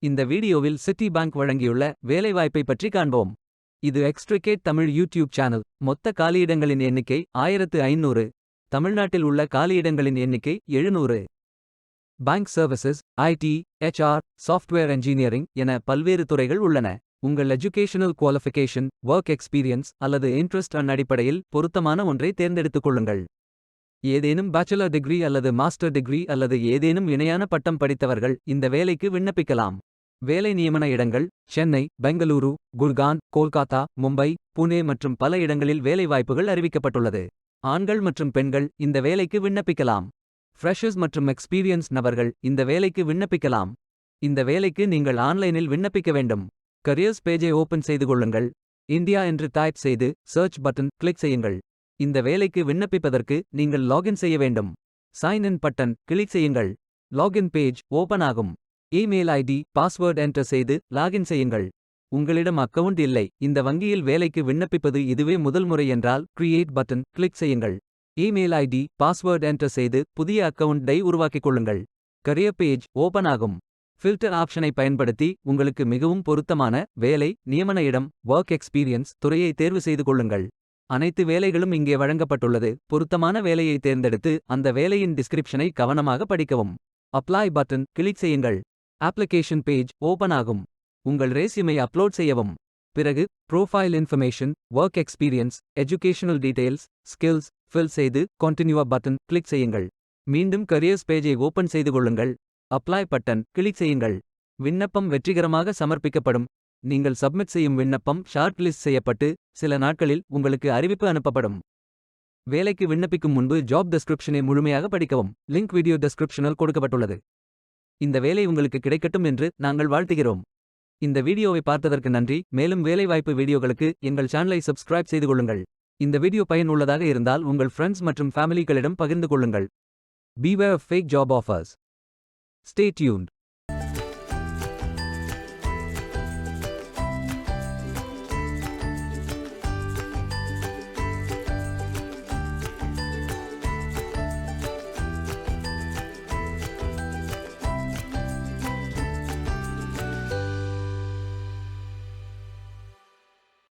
இந்த வீடியோவில் city bank வழங்கியுள்ள வேலைவாய்ப்பை பற்றி காண்போம். இது எக்ஸ்ட்ரிகேட் தமிழ் யூடியூப் சேனல். மொத்த காலியிடங்களின் எண்ணிக்கை 1500. தமிழ்நாட்டில் உள்ள காலியிடங்களின் எண்ணிக்கை 700. Bank services, IT, HR, software engineering என பல்வேறு துறைகள் உள்ளன. உங்கள் எஜுகேஷனல் குவாலிஃபிகேஷன், ஒர்க் எக்ஸ்பீரியன்ஸ் அல்லது இன்ட்ரெஸ்ட் அடிப்படையில் பொருத்தமான ஒன்றை தேர்ந்தெடுத்துக் கொள்ளுங்கள். ஏதேனும் பேச்சுலர் டிகிரி அல்லது மாஸ்டர் டிகிரி அல்லது ஏதேனும் இணையான பட்டம் படித்தவர்கள் இந்த வேலைக்கு விண்ணப்பிக்கலாம். வேலை நியமன இடங்கள் சென்னை, பெங்களூரு, குர்கான், கோல்காத்தா, மும்பை, புனே மற்றும் பல இடங்களில் வேலைவாய்ப்புகள் அறிவிக்கப்பட்டுள்ளது. ஆண்கள் மற்றும் பெண்கள் இந்த வேலைக்கு விண்ணப்பிக்கலாம். ஃப்ரெஷர்ஸ் மற்றும் எக்ஸ்பீரியன்ஸ் நபர்கள் இந்த வேலைக்கு விண்ணப்பிக்கலாம். இந்த வேலைக்கு நீங்கள் ஆன்லைனில் விண்ணப்பிக்க வேண்டும். கரியர்ஸ் பேஜை ஓபன் செய்து கொள்ளுங்கள். இந்தியா என்று டைப் செய்து சர்ச் பட்டன் கிளிக் செய்யுங்கள். இந்த வேலைக்கு விண்ணப்பிப்பதற்கு நீங்கள் லாகின் செய்ய வேண்டும். சைன் இன் பட்டன் கிளிக் செய்யுங்கள். லாகின் பேஜ் ஓபன் ஆகும். இமெயில் ஐடி, பாஸ்வேர்ட் என்டர் செய்து லாகின் செய்யுங்கள். உங்களிடம் அக்கவுண்ட் இல்லை, இந்த வங்கியில் வேலைக்கு விண்ணப்பிப்பது இதுவே முதல் முறை என்றால் கிரியேட் பட்டன் கிளிக் செய்யுங்கள். இமெயில் ஐடி, பாஸ்வேர்ட் என்டர் செய்து புதிய அக்கவுண்டை உருவாக்கிக் கொள்ளுங்கள். கரியர் பேஜ் ஓபன் ஆகும். ஃபில்டர் ஆப்ஷனை பயன்படுத்தி உங்களுக்கு மிகவும் பொருத்தமான வேலை, நியமன இடம், ஒர்க் எக்ஸ்பீரியன்ஸ் துறையை தேர்வு செய்து கொள்ளுங்கள். அனைத்து வேலைகளும் இங்கே வழங்கப்பட்டுள்ளது. பொருத்தமான வேலையை தேர்ந்தெடுத்து அந்த வேலையின் டிஸ்கிரிப்ஷனை கவனமாக படிக்கவும். அப்ளை பட்டன் கிளிக் செய்யுங்கள். அப்ளிகேஷன் பேஜ் ஓபன் ஆகும். உங்கள் ரெஸ்யூமை அப்லோட் செய்யவும். பிறகு profile information, work experience, educational details, skills fill செய்து கண்டினியூ பட்டன் கிளிக் செய்யுங்கள். மீண்டும் கரியர்ஸ் பேஜை ஓபன் செய்து கொள்ளுங்கள். அப்ளை பட்டன் கிளிக் செய்யுங்கள். விண்ணப்பம் வெற்றிகரமாக சமர்ப்பிக்கப்படும். நீங்கள் சப்மிட் செய்யும் விண்ணப்பம் ஷார்ட் லிஸ்ட் செய்யப்பட்டு சில நாட்களில் உங்களுக்கு அறிவிப்பு அனுப்பப்படும். வேலைக்கு விண்ணப்பிக்கும் முன்பு ஜாப் டெஸ்கிரிப்ஷனை முழுமையாக படிக்கவும். லிங்க் வீடியோ டெஸ்கிரிப்ஷனில் கொடுக்கப்பட்டுள்ளது. இந்த வேலை உங்களுக்கு கிடைக்கட்டும் என்று நாங்கள் வாழ்த்துகிறோம். இந்த வீடியோவை பார்த்ததற்கு நன்றி. மேலும் வேலைவாய்ப்பு வீடியோகளுக்கு எங்கள் சேனலை சப்ஸ்கிரைப் செய்து கொள்ளுங்கள். இந்த வீடியோ பயனுள்ளதாக இருந்தால் உங்கள் ஃப்ரெண்ட்ஸ் மற்றும் ஃபேமிலிகளிடம் பகிர்ந்து கொள்ளுங்கள். Beware of fake job offers. Stay tuned.